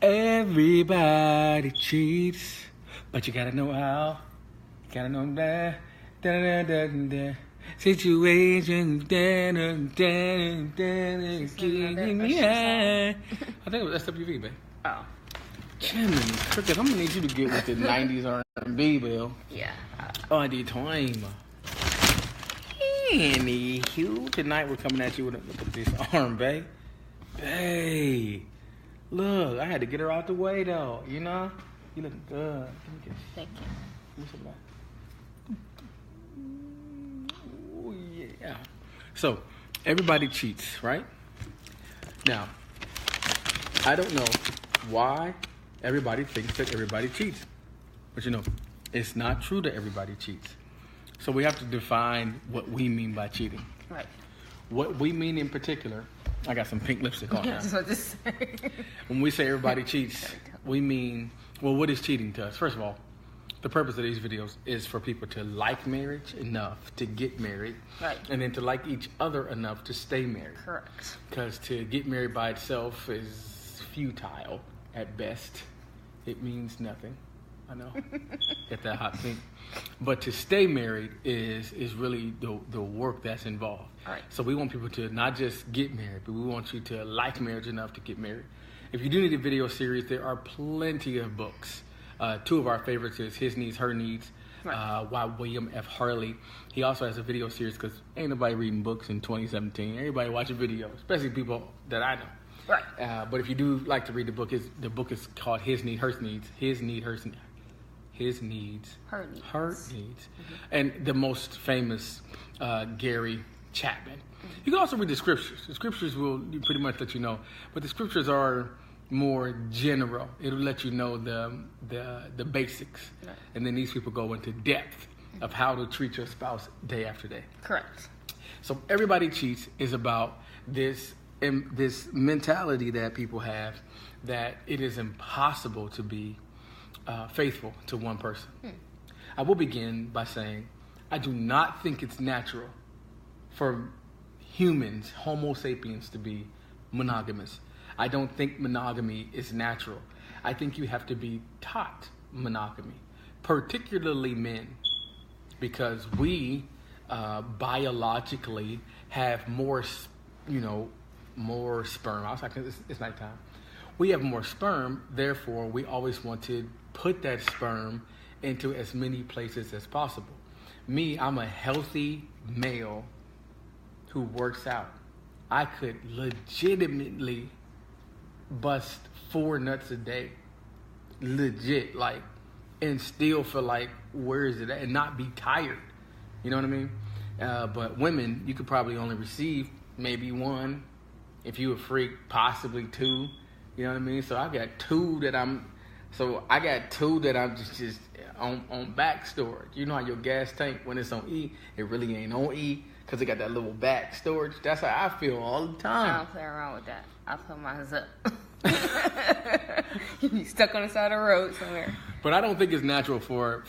Everybody cheats, but you gotta know how. You gotta know that. Da-da-da-da-da. Situation. Yeah. I think it was SWV, babe. Oh. Jiminy Cricket, I'm gonna need you to get with the 90s R&B, Bill. Yeah. Oh, the time. Anywho, tonight we're coming at you with this R&B. Hey, look, I had to get her out the way though. You know, you looking good. Thank you. What's that? Oh yeah. So everybody cheats, right? Now, I don't know why everybody thinks that everybody cheats, but you know, it's not true that everybody cheats. So we have to define what we mean by cheating. Right. What we mean in particular, I got some pink lipstick on now. That's what this say. When we say everybody cheats, we mean, well, what is cheating to us? First of all, the purpose of these videos is for people to like marriage enough to get married. Right. And then to like each other enough to stay married. Correct. Because to get married by itself is futile at best. It means nothing. I know. Get that hot pink. But to stay married is really the work that's involved. All right. So we want people to not just get married, but we want you to like marriage enough to get married. If you do need a video series, there are plenty of books. Two of our favorites is His Needs, Her Needs, right. by William F. Harley. He also has a video series because ain't nobody reading books in 2017. Everybody watching videos, especially people that I know. Right. But if you do like to read the book is called His Needs, Her Needs. His Needs, Her Needs. Mm-hmm. And the most famous, Gary Chapman. Mm-hmm. You can also read the scriptures. The scriptures will pretty much let you know. But the scriptures are more general. It'll let you know the basics. Right. And then these people go into depth of how to treat your spouse day after day. Correct. So everybody cheats is about this mentality that people have that it is impossible to be faithful to one person. I will begin by saying I do not think it's natural for humans, Homo sapiens, to be monogamous. I don't think monogamy is natural. I think you have to be taught monogamy, particularly men, because we biologically have more sperm. I was like, it's nighttime. We have more sperm, therefore we always want to put that sperm into as many places as possible. Me, I'm a healthy male who works out. I could legitimately bust 4 nuts a day. Legit, like, and still feel like, where is it at? And not be tired. You know what I mean? But women, you could probably only receive maybe 1. If you a freak, possibly 2. You know what I mean? So I got two that I'm just on back storage. You know how your gas tank, when it's on E, it really ain't on E because it got that little back storage. That's how I feel all the time. I don't play around with that. I put mine up. You be stuck on the side of the road somewhere. But I don't think it's natural for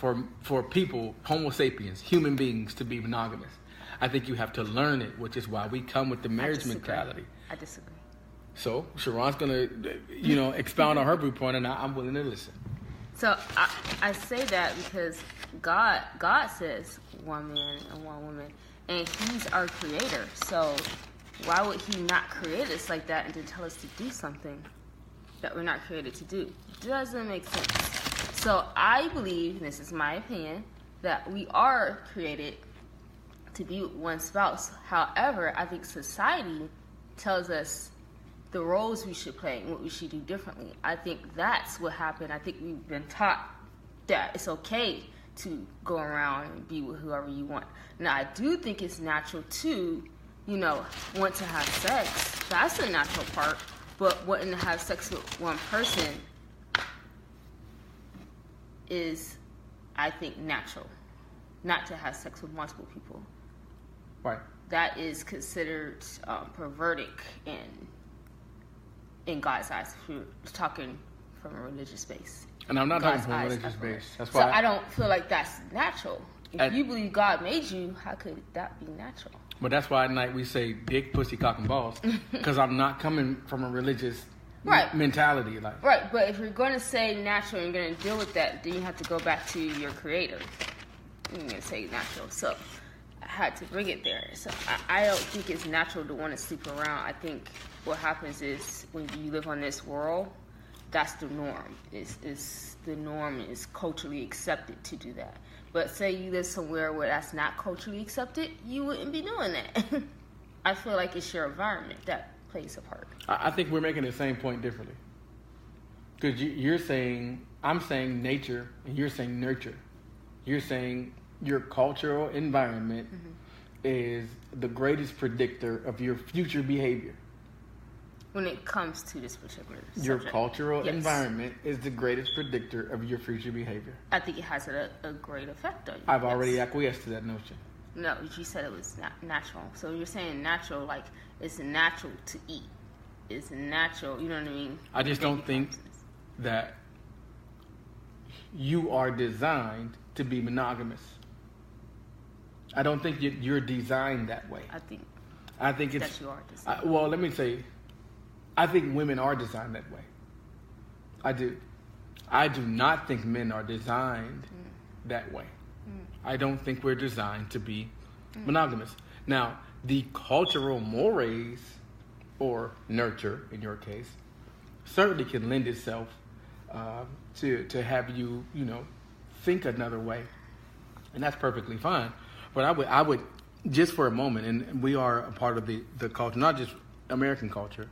people, Homo sapiens, human beings, to be monogamous. I think you have to learn it, which is why we come with the marriage mentality. I disagree. So Sharon's gonna, expound on her viewpoint, and I'm willing to listen. So I say that because God says one man and one woman, and He's our creator. So why would He not create us like that and then tell us to do something that we're not created to do? Doesn't make sense. So I believe, and this is my opinion, that we are created to be with one spouse. However, I think society tells us the roles we should play and what we should do differently. I think that's what happened. I think we've been taught that it's okay to go around and be with whoever you want. Now, I do think it's natural to, want to have sex. That's the natural part. But wanting to have sex with one person is, I think, natural. Not to have sex with multiple people. Right. That is considered pervertic in God's eyes, if you're talking from a religious base. And I'm not talking from a religious base. That's why. So I don't feel like that's natural. If you believe God made you, how could that be natural? But that's why at night we say dick, pussy, cock, and balls. Because I'm not coming from a religious mentality. Like, right, but if you're going to say natural and you're going to deal with that, then you have to go back to your creator. You're going to say natural. So I had to bring it there. So I don't think it's natural to want to sleep around. I think what happens is when you live on this world, that's the norm. It's the norm and it's culturally accepted to do that. But say you live somewhere where that's not culturally accepted, you wouldn't be doing that. I feel like it's your environment that plays a part. I think we're making the same point differently. Because you're saying, I'm saying nature, and you're saying nurture. You're saying your cultural environment is the greatest predictor of your future behavior. When it comes to this particular subject. Your cultural environment is the greatest predictor of your future behavior. I think it has a great effect on you. I've already acquiesced to that notion. No, you said it was natural. So you're saying natural, like it's natural to eat. It's natural, you know what I mean? I just don't think that you are designed to be monogamous. I don't think you're designed that way. I think it's... that you are designed. Well, let me say... I think women are designed that way. I do. I do not think men are designed that way. I don't think we're designed to be monogamous. Now, the cultural mores, or nurture in your case, certainly can lend itself to have you, think another way. And that's perfectly fine. But I would just for a moment, and we are a part of the culture, not just American culture,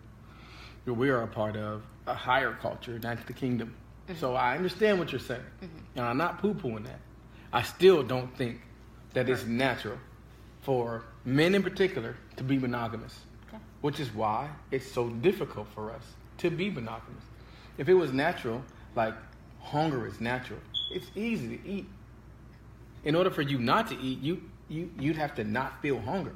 we are a part of a higher culture, that's the kingdom. So I understand what you're saying, and I'm not poo-pooing that. I still don't think that it's natural for men in particular to be monogamous, which is why it's so difficult for us to be monogamous. If it was natural, like hunger is natural, it's easy to eat. In order for you not to eat, you'd have to not feel hunger.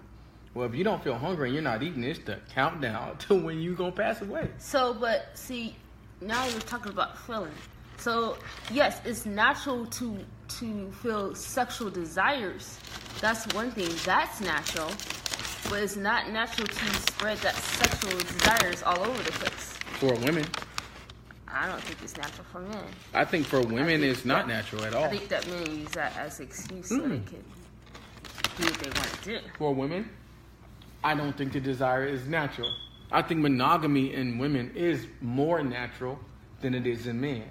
Well, if you don't feel hungry and you're not eating, it's the countdown to when you're going to pass away. So, but see, now we're talking about feeling. So, yes, it's natural to feel sexual desires. That's one thing. That's natural. But it's not natural to spread that sexual desires all over the place. For women. I don't think it's natural for men. I think for women it's not natural at all. I think that men use that as an excuse so they can do what they want to do. For women, I don't think the desire is natural. I think monogamy in women is more natural than it is in men.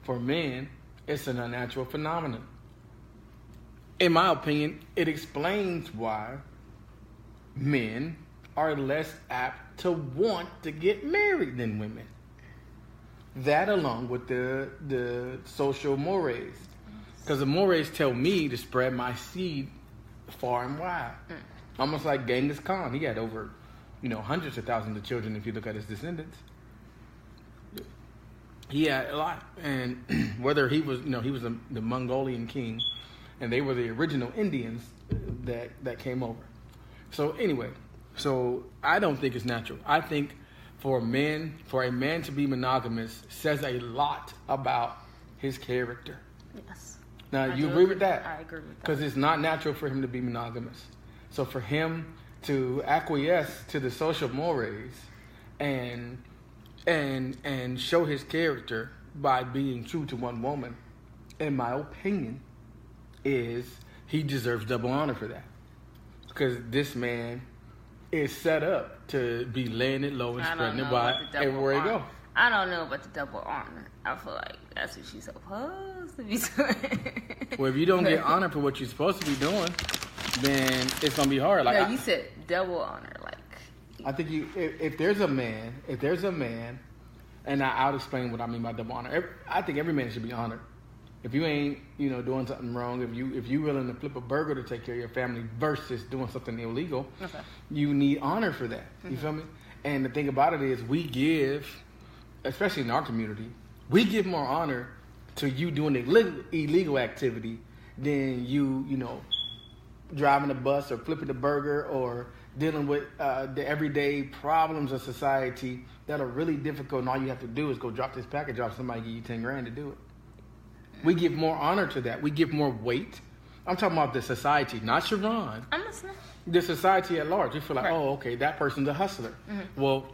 For men, it's an unnatural phenomenon. In my opinion, it explains why men are less apt to want to get married than women. That along with the social mores. Because the mores tell me to spread my seed far and wide. Almost like Genghis Khan. He had over, hundreds of thousands of children if you look at his descendants. He had a lot. And whether he was, he was the Mongolian king, and they were the original Indians that came over. So anyway, I don't think it's natural. I think for a man to be monogamous says a lot about his character. Yes. Now, you agree with that? I agree with that. Because it's not natural for him to be monogamous. So for him to acquiesce to the social mores and show his character by being true to one woman, in my opinion, is he deserves double honor for that. Because this man is set up to be laying it low and spreading it wide everywhere he goes. I don't know about the double honor. I feel like that's what she's supposed to be doing. Well, if you don't get honor for what you're supposed to be doing, then it's gonna be hard. Like, no, you said double honor. Like, I think if there's a man, and I'll explain what I mean by double honor. I think every man should be honored. If you ain't, doing something wrong, if you willing to flip a burger to take care of your family versus doing something illegal, you need honor for that. You feel me? And the thing about it is, we give, especially in our community, we give more honor to you doing illegal activity than you driving a bus or flipping a burger or dealing with the everyday problems of society that are really difficult, and all you have to do is go drop this package off, somebody give you $10,000 to do it. We give more honor to that. We give more weight. I'm talking about the society, not Sharon. I'm listening. The society at large. We feel like, oh, okay, that person's a hustler. Well,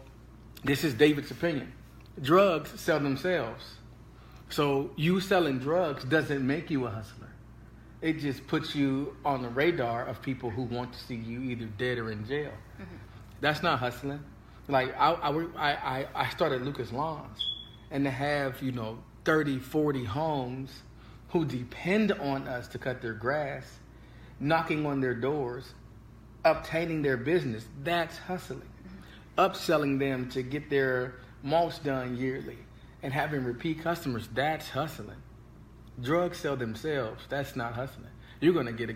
this is David's opinion. Drugs sell themselves. So you selling drugs doesn't make you a hustler. It just puts you on the radar of people who want to see you either dead or in jail. Mm-hmm. That's not hustling. Like I started Lucas Lawns, and to have 30, 40 homes who depend on us to cut their grass, knocking on their doors, obtaining their business, that's hustling. Mm-hmm. Upselling them to get their mulch done yearly and having repeat customers, that's hustling. Drugs sell themselves, that's not hustling. You're going to get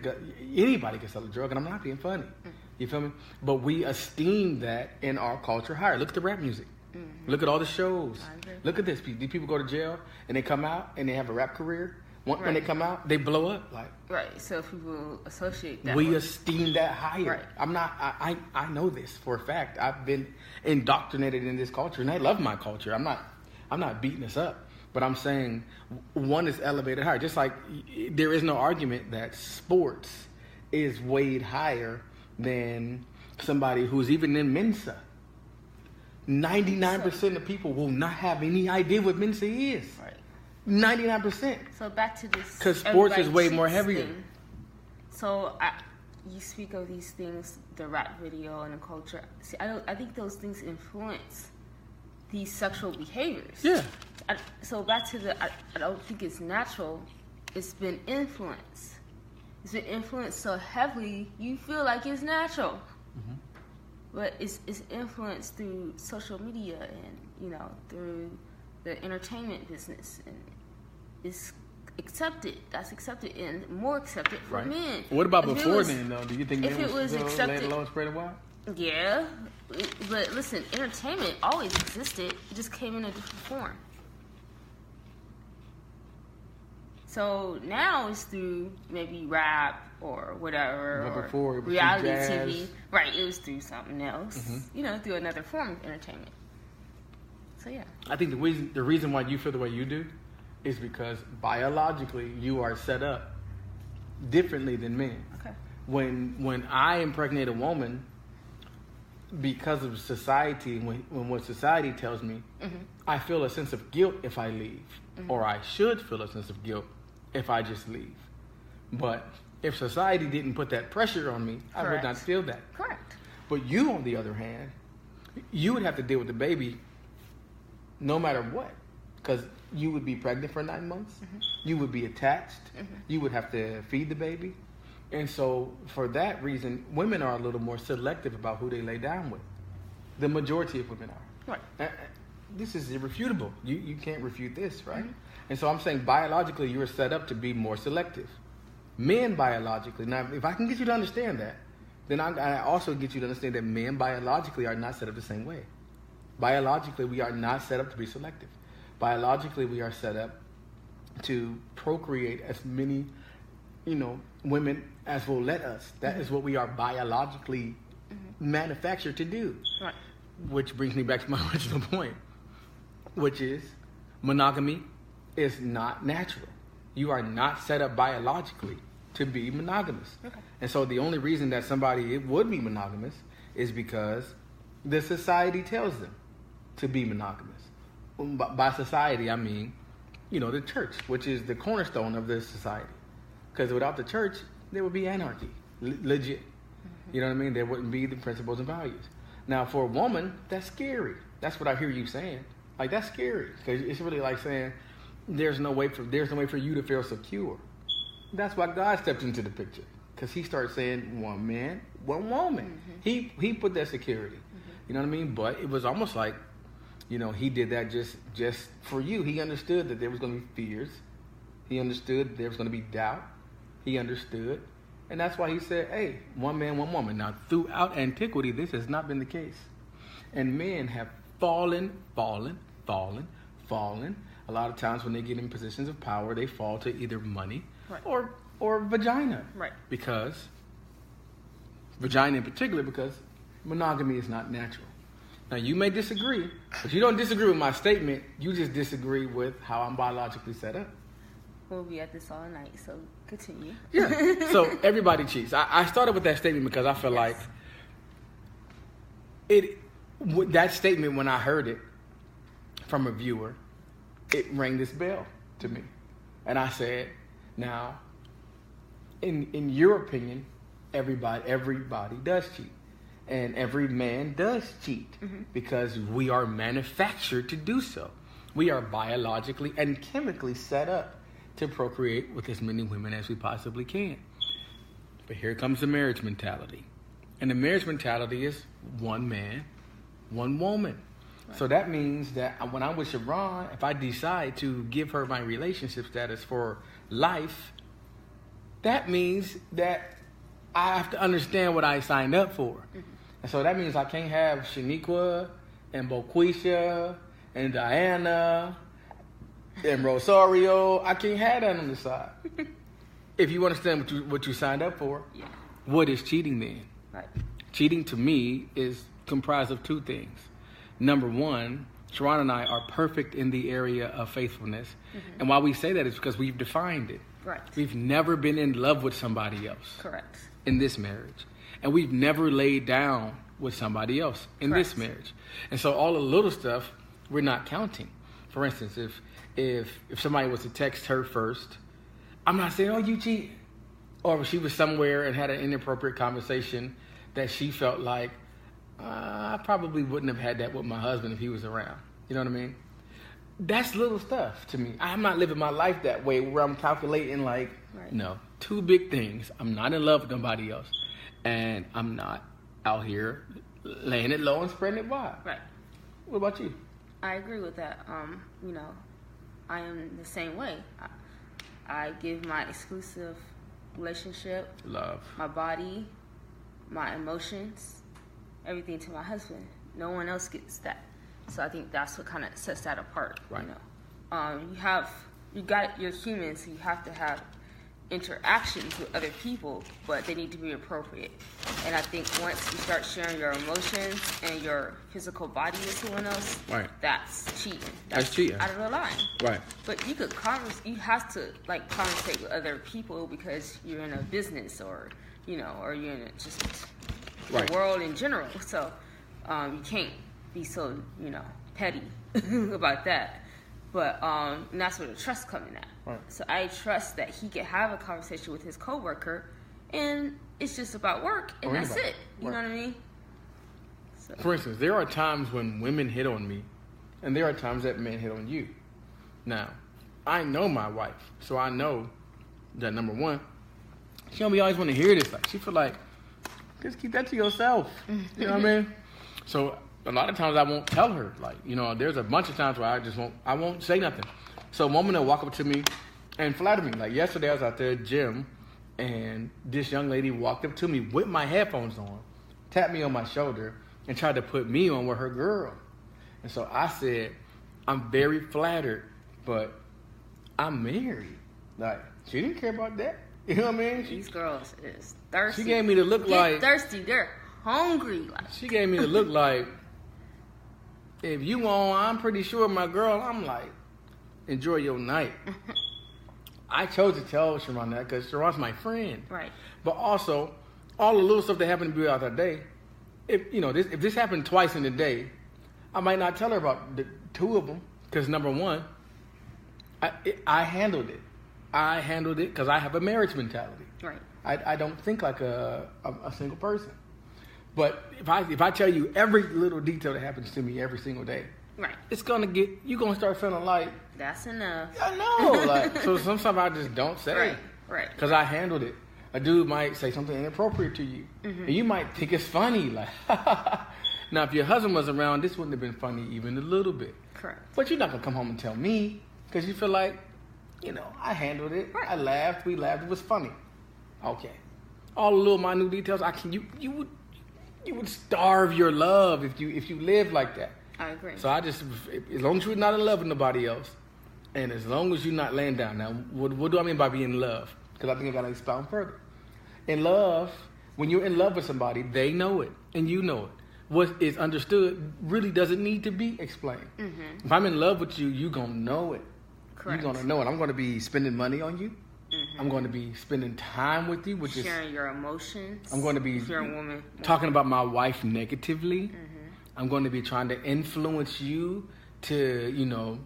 anybody can sell a drug, and I'm not being funny. Mm-hmm. You feel me? But we esteem that in our culture higher. Look at the rap music. Mm-hmm. Look at all the shows. Look at this. These people go to jail and they come out and they have a rap career. When they come out, they blow up. Right. So people associate that. We esteem that higher. Right. I'm not. I know this for a fact. I've been indoctrinated in this culture, and I love my culture. I'm not beating us up, but I'm saying one is elevated higher. Just like there is no argument that sports is weighed higher than somebody who's even in Mensa. 99% of people will not have any idea what Mensa is. Right. 99%. So back to this. Because sports is way more heavier. Thing. So you speak of these things, the rap video and the culture. See, I think those things influence these sexual behaviors. Yeah. So back to I don't think it's natural. It's been influenced. It's been influenced so heavily, you feel like it's natural. Mm-hmm. But it's influenced through social media and, through the entertainment business. And it's accepted. That's accepted and more accepted for men. What about before then, though? Do you think if it was accepted, let alone spread it wide? Yeah. But listen, entertainment always existed. It just came in a different form. So now it's through maybe rap or whatever, but before, or reality TV. Right, it was through something else, through another form of entertainment. So yeah. I think the reason why you feel the way you do is because biologically you are set up differently than men. Okay. When I impregnate a woman, because of society, when what society tells me, I feel a sense of guilt if I leave, or I should feel a sense of guilt if I just leave. But if society didn't put that pressure on me, I would not feel that. Correct. But you, on the other hand, you would have to deal with the baby no matter what, because you would be pregnant for 9 months. You would be attached. You would have to feed the baby. And so for that reason, women are a little more selective about who they lay down with. The majority of women are. Right. This is irrefutable. You can't refute this, right? And so I'm saying biologically you're set up to be more selective. Men biologically, now if I can get you to understand that, then I also get you to understand that men biologically are not set up the same way. Biologically, we are not set up to be selective. Biologically, we are set up to procreate as many, women as will let us. That is what we are biologically manufactured to do. Right. Which brings me back to my original point, which is monogamy is not natural. You are not set up biologically to be monogamous. Okay. And so the only reason that somebody would be monogamous is because the society tells them to be monogamous. By society, I mean, the church, which is the cornerstone of this society. Because without the church, there would be anarchy, legit. You know what I mean? There wouldn't be the principles and values. Now, for a woman, that's scary. That's what I hear you saying. Like, that's scary. Because it's really like saying, there's no way for you to feel secure. That's why God stepped into the picture. Because he started saying, one man, one woman. He put that security. You know what I mean? But it was almost like, he did that just for you. He understood that there was going to be fears. He understood there was going to be doubt. He understood. And that's why he said, hey, one man, one woman. Now, throughout antiquity, this has not been the case. And men have fallen. A lot of times when they get in positions of power, they fall to either money or vagina. Right. Because, vagina in particular, because monogamy is not natural. Now, you may disagree, but you don't disagree with my statement. You just disagree with how I'm biologically set up. We'll be at this all night, so continue. Yeah. So everybody cheats. I started with that statement because I feel like that statement, when I heard it, from a viewer, it rang this bell to me. And I said, now, in your opinion, everybody does cheat. And every man does cheat because we are manufactured to do so. We are biologically and chemically set up to procreate with as many women as we possibly can. But here comes the marriage mentality. And the marriage mentality is one man, one woman. Right. So that means that when I'm with Sharon, if I decide to give her my relationship status for life, that means that I have to understand what I signed up for. And so that means I can't have Shaniqua and Boquisha and Diana and Rosario. I can't have that on the side. If you understand what you signed up for, what is cheating then? Right. Cheating to me is comprised of two things. Number one, Sharon and I are perfect in the area of faithfulness. And why we say that is because we've defined it. Right. We've never been in love with somebody else. Correct. In this marriage. And we've never laid down with somebody else in this marriage. And so all the little stuff, we're not counting. For instance, if somebody was to text her first, I'm not saying, oh, you cheat. Or if she was somewhere and had an inappropriate conversation that she felt like, I probably wouldn't have had that with my husband if he was around. You know what I mean? That's little stuff to me. I'm not living my life that way where I'm calculating like, no, two big things. I'm not in love with nobody else. And I'm not out here laying it low and spreading it wide. Right. What about you? I agree with that. I am the same way. I give my exclusive relationship, love, my body, my emotions, everything to my husband. No one else gets that. So I think that's what kind of sets that apart. Right. You're human, so you have to have interactions with other people, but they need to be appropriate. And I think once you start sharing your emotions and your physical body with someone else, that's cheating. That's cheating. Out of the line. Right. But you have to conversate with other people because you're in a business or you're in just the world in general. So you can't be so, petty about that. But and that's where the trust comes in at. Right. So I trust that he can have a conversation with his coworker, and it's just about work, and that's it. You know what I mean? So. For instance, there are times when women hit on me, and there are times that men hit on you. Now, I know my wife, so I know that number one, she don't be always want to hear this. Like she feel like, just keep that to yourself. You know what I mean? So a lot of times I won't tell her. Like, there's a bunch of times where I won't say nothing. So a woman will walk up to me and flatter me. Like yesterday I was out there at the gym and this young lady walked up to me with my headphones on, tapped me on my shoulder and tried to put me on with her girl. And so I said, I'm very flattered, but I'm married. Like, she didn't care about that. You know what I mean? These girls is thirsty. She gave me the look like... thirsty. They're hungry. She gave me the look like... If you want, I'm pretty sure my girl, I'm like, enjoy your night. I chose to tell Sharon that because Sharon's my friend. Right. But also, all the little stuff that happened to me out that day, if this happened twice in a day, I might not tell her about the two of them because number one, I handled it. I handled it because I have a marriage mentality. Right. I don't think like a single person. But if I tell you every little detail that happens to me every single day, right, you're gonna start feeling like that's enough. I know, so sometimes I just don't say, right, because I handled it. A dude might say something inappropriate to you, and you might think it's funny, like. Now, if your husband was around, this wouldn't have been funny even a little bit. Correct. But you're not gonna come home and tell me because you feel like, I handled it. Right. I laughed. We laughed. It was funny. Okay. All the little minute details. You would starve your love if you live like that. I agree. So as long as you're not in love with nobody else, and as long as you're not laying down. Now, what do I mean by being in love? Because I think I got to expound further. In love, when you're in love with somebody, they know it, and you know it. What is understood really doesn't need to be explained. Mm-hmm. If I'm in love with you, you're going to know it. Correct. You're going to know it. I'm going to be spending money on you. Mm-hmm. I'm going to be spending time with you, which sharing your emotions. I'm going to be if you're a woman. Talking about my wife negatively. Mm-hmm. I'm going to be trying to influence you to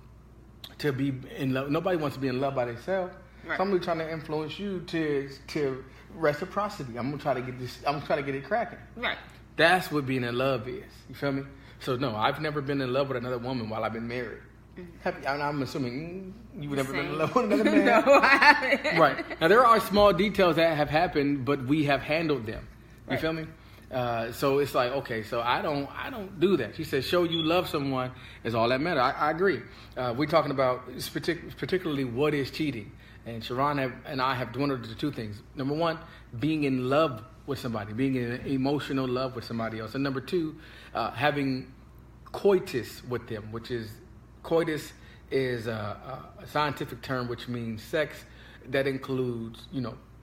be in love. Nobody wants to be in love by themselves. Right. So I'm really trying to influence you to reciprocity. I'm gonna try to get this. I'm gonna try to get it cracking. Right. That's what being in love is. You feel me? So no, I've never been in love with another woman while I've been married. I'm assuming you've never been in love with another man. No, I haven't. Right. Now there are small details that have happened, but we have handled them. You Right. feel me? So it's like, okay, so I don't do that. She says, show you love someone is all that matters. I agree. We're talking about particularly what is cheating. And Sharon and I have dwindled to two things. Number one, being in love with somebody, being in emotional love with somebody else. And number two, having coitus with them, which is, coitus is a scientific term which means sex that includes,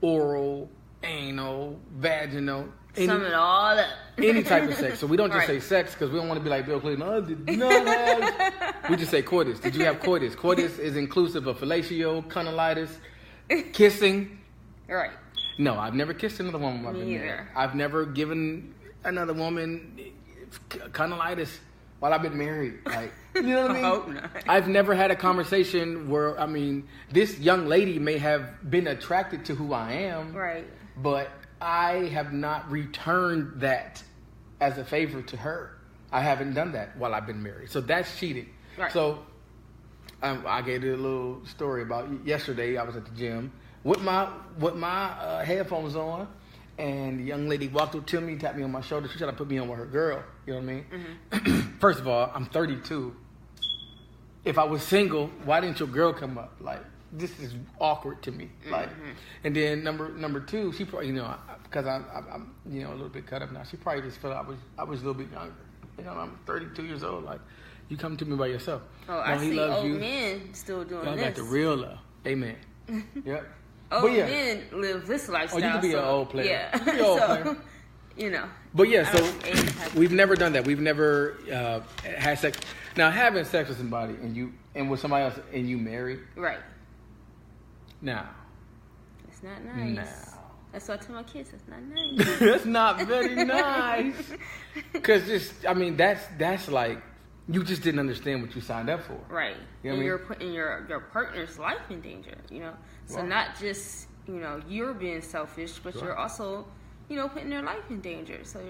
oral, anal, vaginal, Sum it all up. any type of sex. So we don't just Right. say sex because we don't want to be like Bill Clinton. Oh, did you not have? We just say coitus. Did you have coitus? Coitus is inclusive of fellatio, cunnilingus, kissing. Right. No, I've never kissed another woman while I've been Me married. either. I've never given another woman cunnilingus while I've been married. Like, you know what I mean? I hope not. I've never had a conversation where, this young lady may have been attracted to who I am. Right. But I have not returned that as a favor to her. I haven't done that while I've been married. So that's cheating. Right. So I gave you a little story about yesterday. I was at the gym with my headphones on, and the young lady walked up to me, tapped me on my shoulder. She tried to put me on with her girl. You know what I mean? Mm-hmm. First of all, I'm 32. If I was single, why didn't your girl come up? Like, this is awkward to me. Like, and then number two, she probably, because I'm a little bit cut up now. She probably just felt I was a little bit younger. I'm 32 years old. Like, you come to me by yourself. Oh, No, I he see loves old you. men still doing Y'all this. got the real love. Amen. Yep. Old But yeah. men live this lifestyle. You can be so, an old player. Yeah. You can be an old player. But yeah, I so don't age has- we've never done that. We've never had sex. Now, having sex with somebody and with somebody else and you married, Right. now. It's not nice. Now. That's why I tell my kids it's not nice. That's not very nice. Because that's like, you just didn't understand what you signed up for. Right. You know what I And mean? you're putting your partner's life in danger, So Wow. not just, you're being selfish, but Right. you're also, putting their life in danger. So,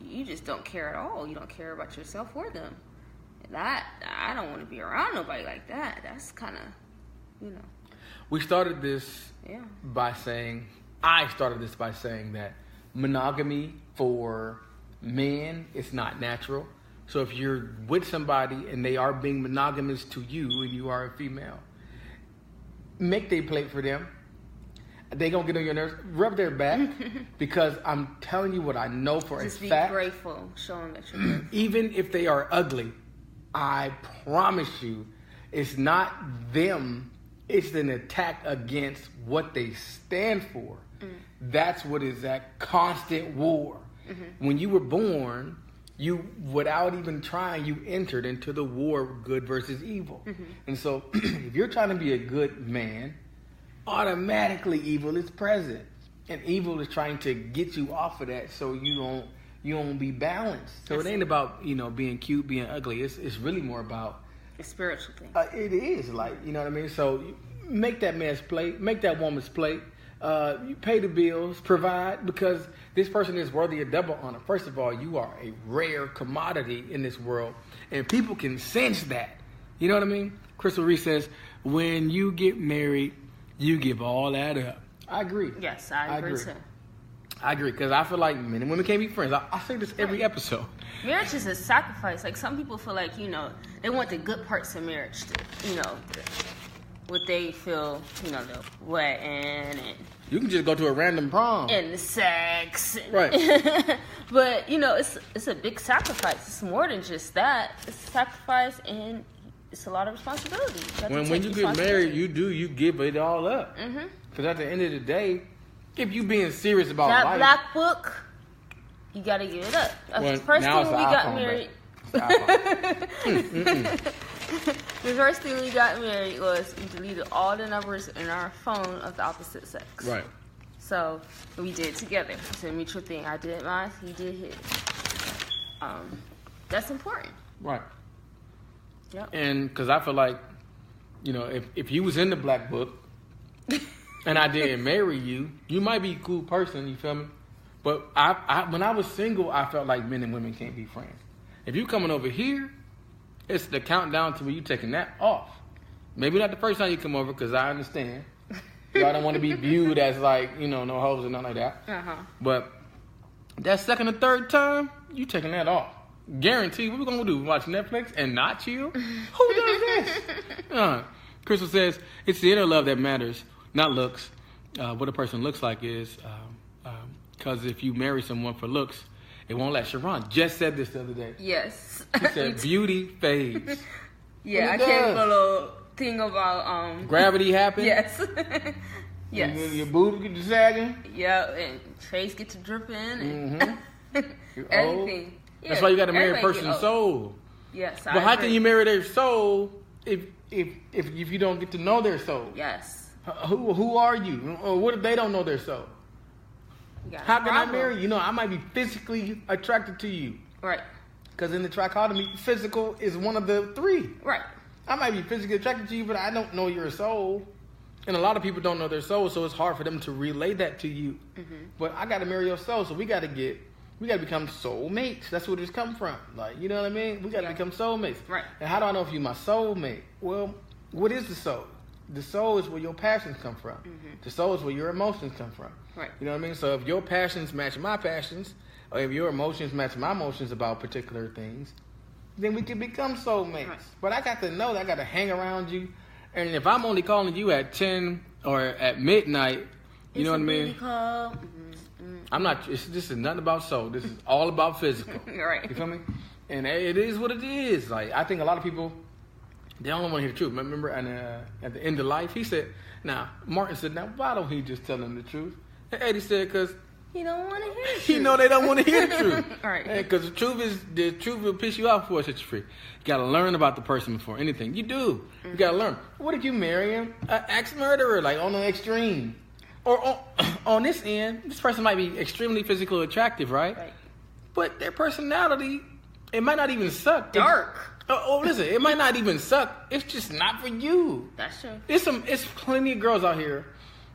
you just don't care at all. You don't care about yourself or them. I don't want to be around nobody like that. That's kind of, We started this yeah. I started this by saying that monogamy for men is not natural. So if you're with somebody and they are being monogamous to you and you are a female, make their plate for them. They gonna get on your nerves. Rub their back because I'm telling you what I know for Just a be fact. grateful, show them that you're grateful. Even if they are ugly, I promise you, it's not them. It's an attack against what they stand for. That's what is that constant war. When you were born, you, without even trying, you entered into the war of good versus evil. And so if you're trying to be a good man, automatically evil is present. And evil is trying to get you off of that so you don't be balanced. So it ain't about, being cute, being ugly. It's really more about A spiritual thing. it is like, you know what I mean? So you make that man's plate, make that woman's plate. You pay the bills, provide, because this person is worthy of double honor. First of all, you are a rare commodity in this world, and people can sense that. You know what I mean? Crystal Reese says, when you get married, you give all that up. I agree. Yes, I agree too. I agree, because I feel like men and women can't be friends. I say this every episode. Marriage is a sacrifice. Like, some people feel like, they want the good parts of marriage to, what they feel, the wedding You can just go to a random prom. and the sex. Right. But, it's a big sacrifice. It's more than just that. It's a sacrifice, and it's a lot of responsibility. When you get married, you give it all up. Because at the end of the day, if you being serious about that life, black book, you got to give it up. Well, The first now thing it's when we an got iPhone, married... babe. The first thing we got married was we deleted all the numbers in our phone of the opposite sex. Right. So we did it together. It's a mutual thing. I did mine, he did his. That's important. Right. Yep. And because I feel like, if you was in the black book and I didn't marry you, you might be a cool person, you feel me? But when I was single, I felt like men and women can't be friends. If you coming over here, it's the countdown to where you taking that off. Maybe not the first time you come over, because I understand. I don't want to be viewed as like, no hoes and nothing like that. Uh-huh. But that second or third time, you taking that off. Guarantee. What we gonna do? Watch Netflix and not chill? Who does this? Crystal says it's the inner love that matters, not looks. What a person looks like is, because if you marry someone for looks, it won't last. Sharon just said this the other day. Yes. She said beauty fades. Yeah, I came for a little thing about gravity happens. Yes. Yes. And your boobs get to sagging. Yeah, and trays get to dripping and Yeah, everything. Yeah, that's why you got to marry a person's soul. Yes, but how can you marry their soul if you don't get to know their soul? Yes. Who are you? Or what if they don't know their soul? How can I marry you? I might be physically attracted to you. Right. Because in the trichotomy, physical is one of the three. Right. I might be physically attracted to you, but I don't know your soul. And a lot of people don't know their soul, so it's hard for them to relay that to you. Mm-hmm. But I got to marry your soul, so we got to become soulmates. That's where this come from. Like, you know what I mean? We got to become soulmates. Right. And how do I know if you're my soulmate? Well, what is the soul? The soul is where your passions come from. Mm-hmm. The soul is where your emotions come from. Right. You know what I mean? So if your passions match my passions, or if your emotions match my emotions about particular things, then we can become soulmates. Right. But I got to know that I got to hang around you. And if I'm only calling you at 10 or at midnight, you know what I mean? I'm not. This is nothing about soul. This is all about physical. Right. You feel me? And it is what it is. Like, I think a lot of people, they don't want to hear the truth. Remember, at the end of life, he said, Martin said, why don't he just tell them the truth? And Eddie said, because he don't want to hear the truth. He know they don't want to hear the truth. All right. Because the truth will piss you off before it sets you free. You got to learn about the person before anything. You do. Mm-hmm. You got to learn. What if you marry him? An ex-murderer, like on the extreme. Or on this end, this person might be extremely physically attractive, right? Right. But their personality, it might not even suck. Dark. Listen, it might not even suck. It's just not for you. That's true. It's plenty of girls out here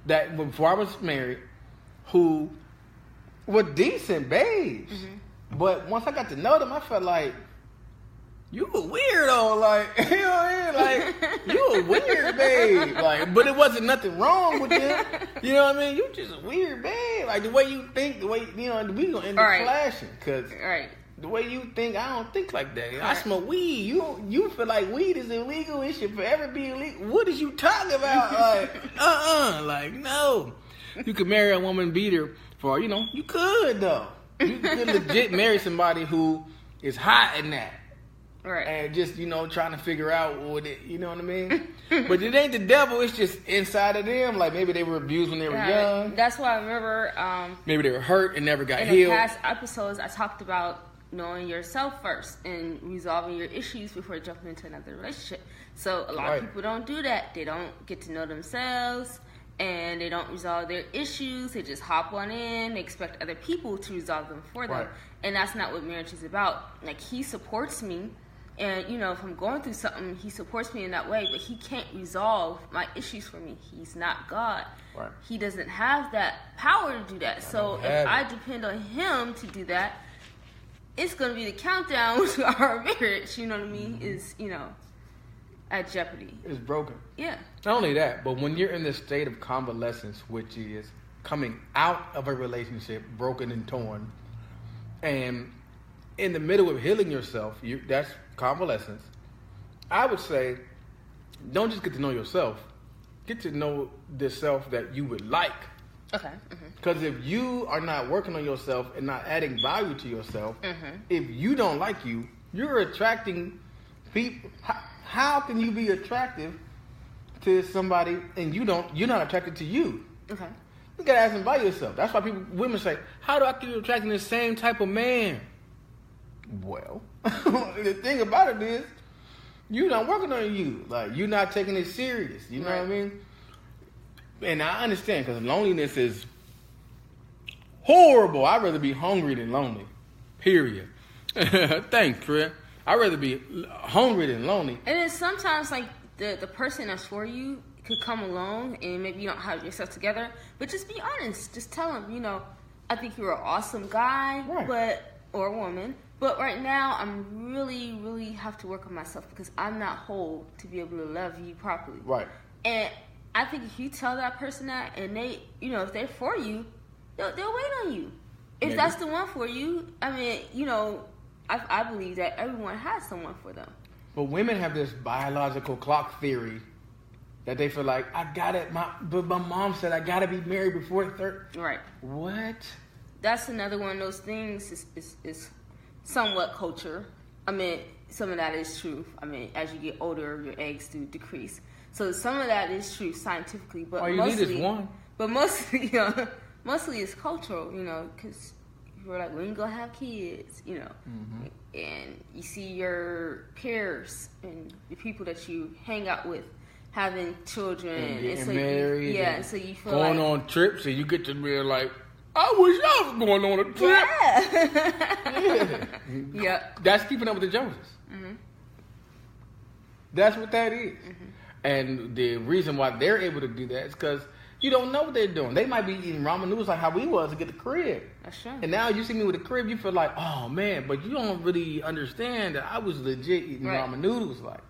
that before I was married who were decent babes. Mm-hmm. But once I got to know them, I felt like, you a weirdo, like, you know what I mean? Like, you a weird babe. Like, but it wasn't nothing wrong with them. You know what I mean? You just a weird babe. Like, the way you think, we gonna end up clashing. Because the way you think, I don't think like that. I smoke weed. You feel like weed is illegal. It should forever be illegal. What is you talking about? Like, like, no. You could marry a woman, beat her for, you could, though. You could legit marry somebody who is hot in that. Right. And just, trying to figure out what it, you know what I mean? But it ain't the devil, it's just inside of them. Like, maybe they were abused when they were young. That's why I remember... maybe they were hurt and never got healed. In the past episodes, I talked about knowing yourself first and resolving your issues before jumping into another relationship. So, a lot of people don't do that. They don't get to know themselves, and they don't resolve their issues. They just hop on in. They expect other people to resolve them for them. Right. And that's not what marriage is about. Like, he supports me. And, if I'm going through something, he supports me in that way, but he can't resolve my issues for me. He's not God. Right. He doesn't have that power to do that. So if I depend on him to do that, it's going to be the countdown to our marriage, you know what I mean, is, at jeopardy. It's broken. Yeah. Not only that, but when you're in this state of convalescence, which is coming out of a relationship, broken and torn, and in the middle of healing yourself, that's convalescence. I would say, don't just get to know yourself. Get to know the self that you would like. Okay. Because if you are not working on yourself and not adding value to yourself, if you don't like you, you're attracting people. How can you be attractive to somebody and you're not attracted to you? Okay. You gotta ask them about yourself. That's why women say, how do I keep attracting the same type of man? Well, the thing about it is, you're not working on you. Like, you're not taking it serious. You know what I mean? And I understand, because loneliness is horrible. I'd rather be hungry than lonely. Period. Thanks, Fred. I'd rather be hungry than lonely. And then sometimes, like, the person that's for you could come along and maybe you don't have yourself together, but just be honest. Just tell them, you know, I think you're an awesome guy, right. or woman, but right now I'm really, really have to work on myself because I'm not whole to be able to love you properly. Right. And I think if you tell that person that, and they, you know, if they're for you, they'll wait on you. If Maybe. That's the one for you, I mean, you know, I believe that everyone has someone for them. But women have this biological clock theory that they feel like, but my mom said I gotta be married before 30. Right. What? That's another one of those things is somewhat culture. I mean, some of that is true. I mean, as you get older, your eggs do decrease. So some of that is true scientifically, but all you need is one. But mostly, you know, mostly it's cultural, you know, because you're like, when you gonna have kids, you know, and you see your peers and the people that you hang out with having children and getting so married, and so you feel going like, on trips, and you get to be like, I wish I was going on a trip. Yeah. Yep. That's keeping up with the Joneses. That's what that is. And the reason why they're able to do that is because you don't know what they're doing. They might be eating ramen noodles like how we was to get the crib. That's true. And now you see me with a crib, you feel like, oh man, but you don't really understand that I was legit eating ramen noodles like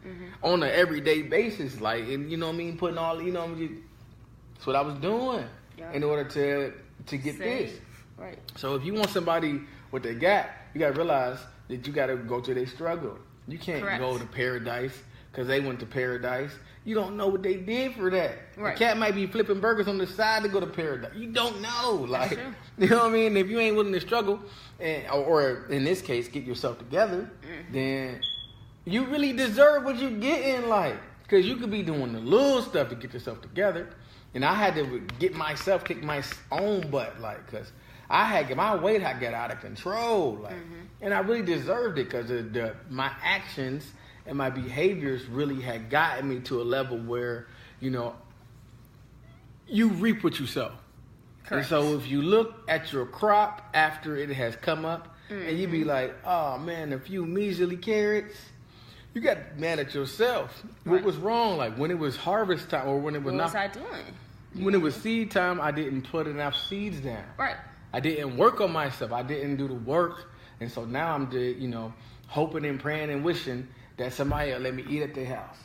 on an everyday basis, like, and you know what I mean, putting all, you know, that's what I was doing in order to get this. Right. So if you want somebody with a gap, you gotta realize that you gotta go through their struggle. You can't go to paradise because they went to paradise. You don't know what they did for that. Right. A cat might be flipping burgers on the side to go to paradise. You don't know. Like, you know what I mean? If you ain't willing to struggle, or in this case, get yourself together, then you really deserve what you get in life. Because you could be doing the little stuff to get yourself together. And I had to kick my own butt, like, because my weight had got out of control. Like, and I really deserved it because my actions and my behaviors really had gotten me to a level where, you know, you reap what you sow. Correct. And so if you look at your crop after it has come up and you be like, oh man, a few measly carrots, you got mad at yourself. What was wrong? Like when it was harvest time or when it was what was I doing? When it was seed time, I didn't put enough seeds down. Right. I didn't work on myself. I didn't do the work. And so now I'm just, you know, hoping and praying and wishing that somebody will let me eat at their house.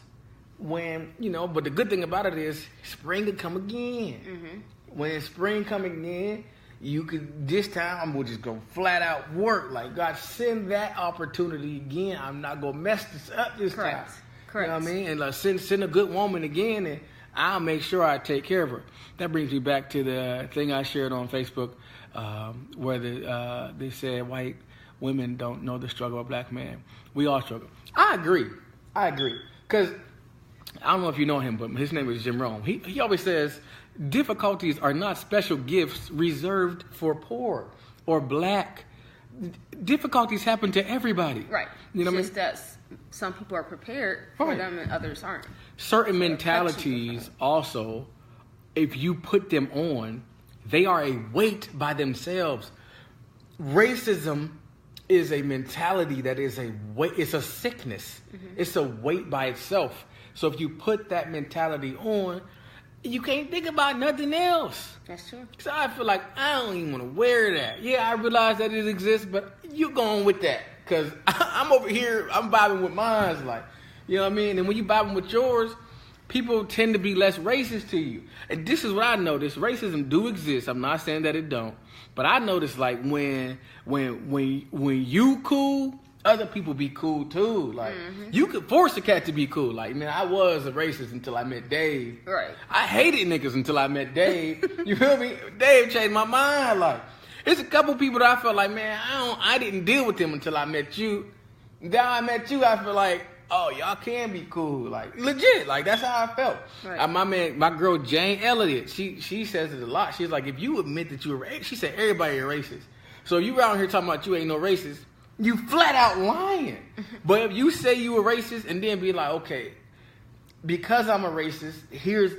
When, you know, but the good thing about it is spring could come again. When spring coming in, you could, this time we'll just go flat out work. Like, God, send that opportunity again. I'm not going to mess this up this time. Correct. You know what I mean? And like, send a good woman again, and I'll make sure I take care of her. That brings me back to the thing I shared on Facebook where they said white women don't know the struggle of black men. We all struggle. I agree. Because I don't know if you know him, but his name is Jim Rome. He always says difficulties are not special gifts reserved for poor or black. Difficulties happen to everybody. Right. You know what I mean? That some people are prepared for them and others aren't. Certain mentalities also, if you put them on, they are a weight by themselves. Racism is a mentality that is a weight. It's a sickness. It's a weight by itself. So if you put that mentality on, you can't think about nothing else. That's true. So I feel like I don't even want to wear that. Yeah, I realize that it exists, but you going with that. Because I'm over here, I'm vibing with mine. Like, you know what I mean? And when you vibing with yours, people tend to be less racist to you. And this is what I noticed. Racism do exist. I'm not saying that it don't. But I noticed, like, when you cool, other people be cool too. Like, you could force a cat to be cool. Like, man, I was a racist until I met Dave. Right. I hated niggas until I met Dave. You feel me? Dave changed my mind. Like, it's a couple people that I felt like, man, I didn't deal with them until I met you. Now I met you, I feel like, oh, y'all can be cool. Like, legit. Like, that's how I felt. Right. My girl Jane Elliott, she says it a lot. She's like, if you admit that you're racist, she said everybody is racist. So you around here talking about you ain't no racist, you flat out lying. But if you say you a racist and then be like, okay, because I'm a racist, here's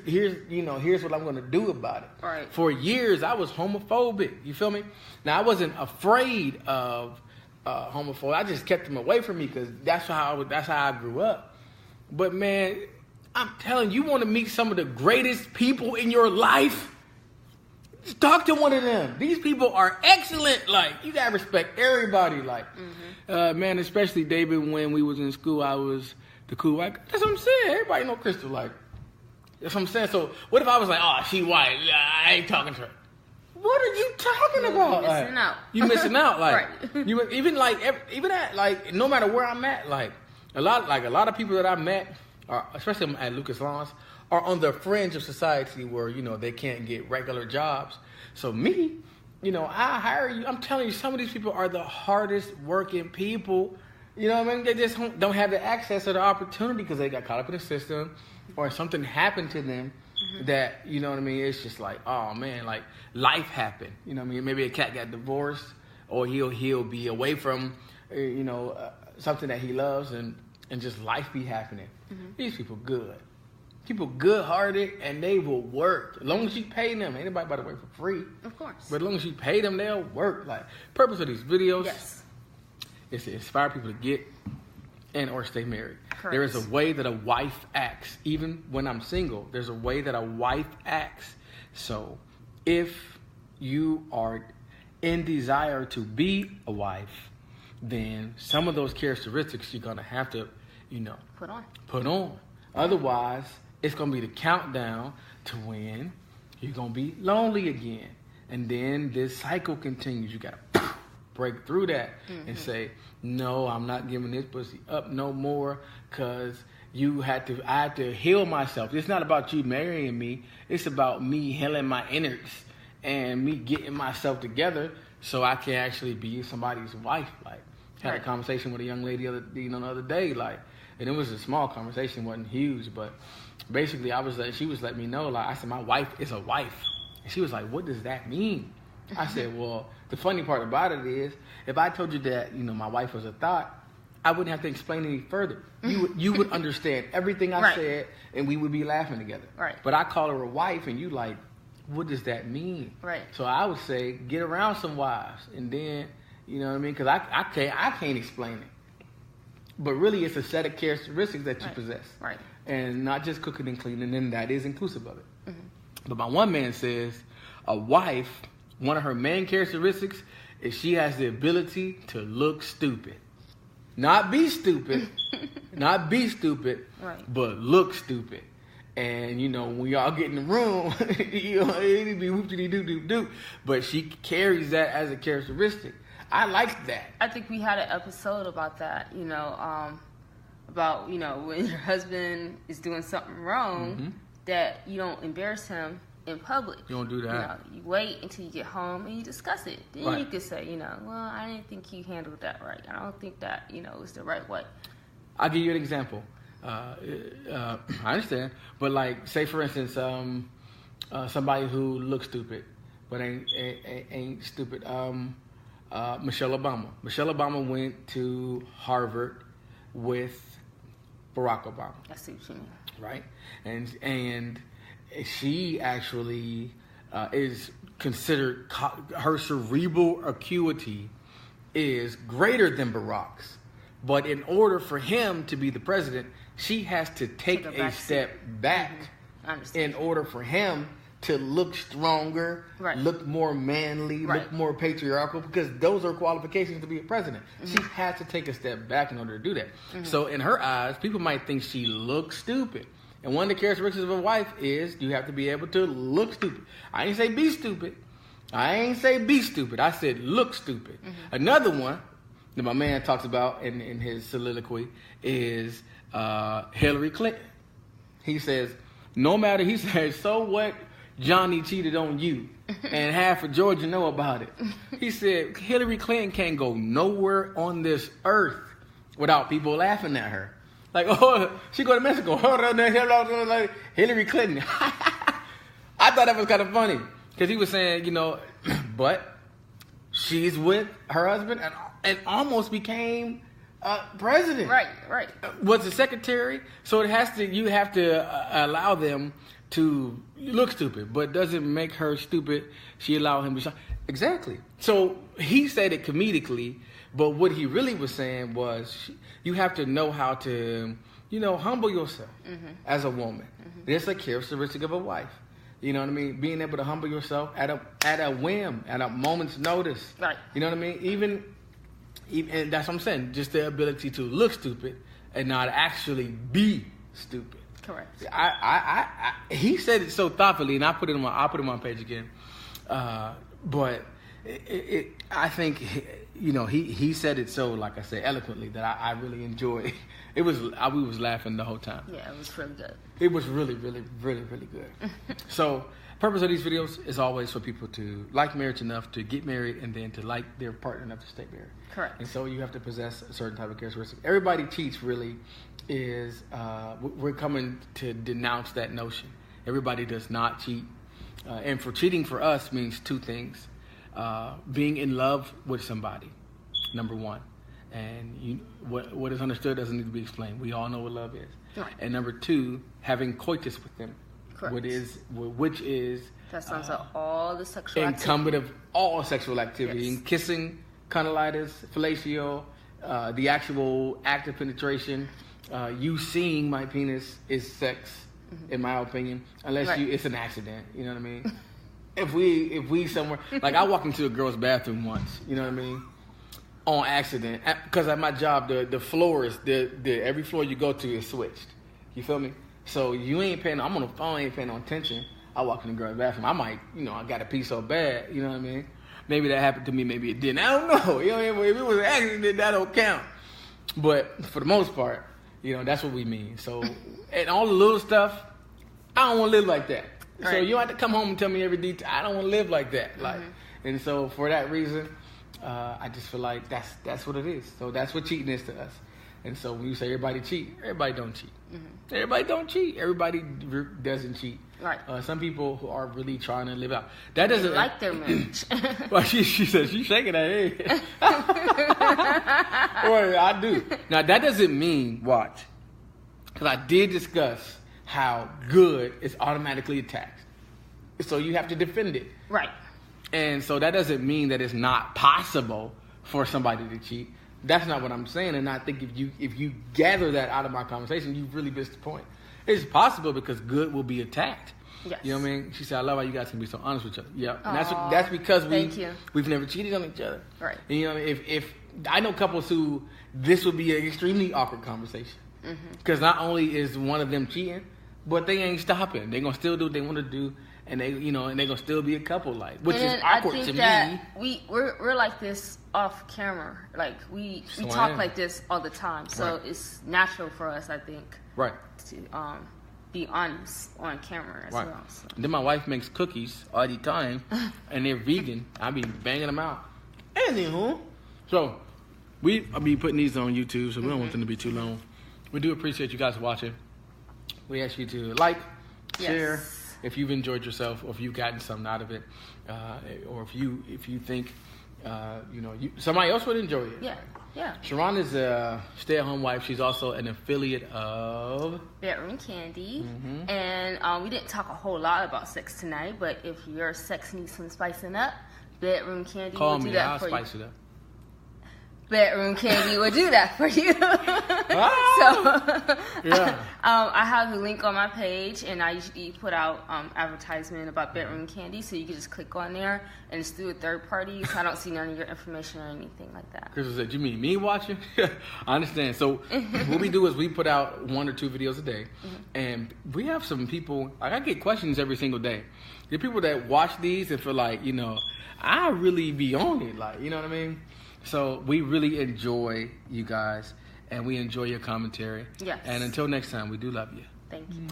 what I'm gonna do about it. Right. For years I was homophobic. You feel me? Now I wasn't afraid of homophobe. I just kept them away from me because that's how I grew up. But man, I'm telling you, want to meet some of the greatest people in your life? Just talk to one of them. These people are excellent. Like, you gotta respect everybody. Like, man, especially David, when we was in school, I was the cool white. That's what I'm saying. Everybody know Crystal. Like, that's what I'm saying. So what if I was like, oh, she white, I ain't talking to her? What are you talking about? You're missing out. You missing out. Like, right. you even at like, no matter where I'm at, like a lot of people that I met, are, especially at Lucas Lawns, are on the fringe of society where, you know, they can't get regular jobs. So me, you know, I hire you. I'm telling you, some of these people are the hardest working people. You know what I mean? They just don't have the access or the opportunity because they got caught up in the system or something happened to them that, you know what I mean? It's just like, oh man, like life happened. You know what I mean? Maybe a cat got divorced or he'll be away from, you know, something that he loves and just life be happening. These people good. People good-hearted, and they will work. As long as you pay them. Ain't nobody about to work for free. Of course. But as long as you pay them, they'll work. Like, purpose of these videos is to inspire people to get and or stay married. Correct. There is a way that a wife acts. Even when I'm single, there's a way that a wife acts. So, if you are in desire to be a wife, then some of those characteristics you're going to have to, you know, put on. Otherwise, it's going to be the countdown to when you're going to be lonely again. And then this cycle continues. You got to break through that and say, no, I'm not giving this pussy up no more because I had to heal myself. It's not about you marrying me. It's about me healing my innards and me getting myself together so I can actually be somebody's wife. Like, had a conversation with a young lady the other day, like, and it was a small conversation, wasn't huge, but basically she was letting me know, like, I said, my wife is a wife. And she was like, what does that mean? I said, well, the funny part about it is, if I told you that, you know, my wife was a thought, I wouldn't have to explain any further. You would understand everything I said, and we would be laughing together. Right. But I call her a wife, and you like, what does that mean? Right. So I would say, get around some wives, and then, you know what I mean? Because I can't explain it. But really, it's a set of characteristics that you possess. Right. And not just cooking and cleaning, and that is inclusive of it. But my one man says, a wife, one of her main characteristics is she has the ability to look stupid. Not be stupid, but look stupid. And, you know, when y'all get in the room, you know, it'd be whoop-de-doo-doo-doo. But she carries that as a characteristic. I like that. I think we had an episode about that, you know, about, you know, when your husband is doing something wrong, that you don't embarrass him in public. You don't do that. You know, you wait until you get home and you discuss it. Then you can say, you know, well, I didn't think you handled that right. I don't think that, you know, was the right way. I'll give you an example. I understand. But, like, say, for instance, somebody who looks stupid but ain't stupid. Michelle Obama. Michelle Obama went to Harvard with Barack Obama. I see what you mean. Right? And she actually is considered, her cerebral acuity is greater than Barack's. But in order for him to be the president, she has to take a step back in order for him to look stronger, look more manly, look more patriarchal, because those are qualifications to be a president. She has to take a step back in order to do that. So in her eyes, people might think she looks stupid. And one of the characteristics of a wife is you have to be able to look stupid. I ain't say be stupid. I said look stupid. Another one that my man talks about in his soliloquy is Hillary Clinton. He says, so what? Johnny cheated on you, and half of Georgia know about it. He said Hillary Clinton can't go nowhere on this earth without people laughing at her. Like, oh, she go to Mexico. Like Hillary Clinton. I thought that was kind of funny because he was saying, you know, but she's with her husband and almost became president. Right. Was the secretary. So you have to allow them to look stupid, but doesn't make her stupid. She allowed him to. Exactly. So he said it comedically, but what he really was saying was you have to know how to, humble yourself as a woman. That's a characteristic of a wife. You know what I mean? Being able to humble yourself at a whim, at a moment's notice. Right. You know what I mean? Even and that's what I'm saying. Just the ability to look stupid and not actually be stupid. Correct. He said it so thoughtfully, and I'll put it on my page again. But I think he said it so, like I said, eloquently that I really enjoyed. We was laughing the whole time. Yeah, it was really good. It was really, really, really, really good. So, purpose of these videos is always for people to like marriage enough to get married, and then to like their partner enough to stay married. Correct. And so you have to possess a certain type of characteristic. Everybody cheats. Really, is we're coming to denounce that notion. Everybody does not cheat, and for cheating for us means two things: being in love with somebody, number one. And what is understood doesn't need to be explained. We all know what love is. Right. And number two, having coitus with them. Correct. Which is that sounds like all the sexual incumbent activity. of all sexual activity. Yes. And kissing, cunnilingus, fellatio, the actual act of penetration. You seeing my penis is sex, in my opinion. Unless it's an accident. You know what I mean? if we somewhere, like I walked into a girl's bathroom once. You know what I mean? On accident, because at my job, the floors, every floor you go to is switched. You feel me? So you ain't paying. I'm on the phone, ain't paying no attention. I walk in the girl's bathroom. I might, I got to pee so bad. You know what I mean? Maybe that happened to me. Maybe it didn't. I don't know. You know what I mean? If it was an accident, that don't count. But for the most part, that's what we mean. So, and all the little stuff, I don't want to live like that. Right. So you don't have to come home and tell me every detail. I don't want to live like that. Like, and so for that reason. I just feel like that's what it is. So that's what cheating is to us. And so when you say everybody cheat, everybody don't cheat. Everybody don't cheat. Everybody doesn't cheat. Right. Some people who are really trying to live out. That doesn't like their marriage. Well, she said she's shaking her head. Well, I do. Now that doesn't mean watch, because I did discuss how good is automatically attacked. So you have to defend it. Right. And so that doesn't mean that it's not possible for somebody to cheat. That's not what I'm saying. And I think if you gather that out of my conversation, you've really missed the point. It's possible because good will be attacked. Yes. You know what I mean? She said, I love how you guys can be so honest with each other. Yeah. And that's because we've never cheated on each other. Right. And, if I know couples who this would be an extremely awkward conversation. Because not only is one of them cheating, but they ain't stopping. They're going to still do what they want to do. And they, and they're gonna still be a couple, like, which is awkward to me. We're like this off camera, like we talk like this all the time, so it's natural for us, I think, to be honest on camera as well. So. Then my wife makes cookies all the time, and they're vegan. I be banging them out. Anywho, so I'll be putting these on YouTube, so we don't want them to be too long. We do appreciate you guys watching. We ask you to like, share. If you've enjoyed yourself, or if you've gotten something out of it, or if you think somebody else would enjoy it. Yeah. Sharon is a stay-at-home wife. She's also an affiliate of Bedroom Candy, and we didn't talk a whole lot about sex tonight. But if your sex needs some spicing up, Bedroom Candy will do that for you. I'll spice it up. Bedroom Candy will do that for you. I have the link on my page, and I usually put out advertisement about Bedroom Candy, so you can just click on there, and it's through a third party, so I don't see none of your information or anything like that. Crystal said, you mean me watching? I understand. So what we do is we put out 1 or 2 videos a day, and we have some people, like I get questions every single day. There are people that watch these and feel like, I really be on it, like, you know what I mean? So we really enjoy you guys, and we enjoy your commentary. Yes. And until next time, we do love you. Thank you.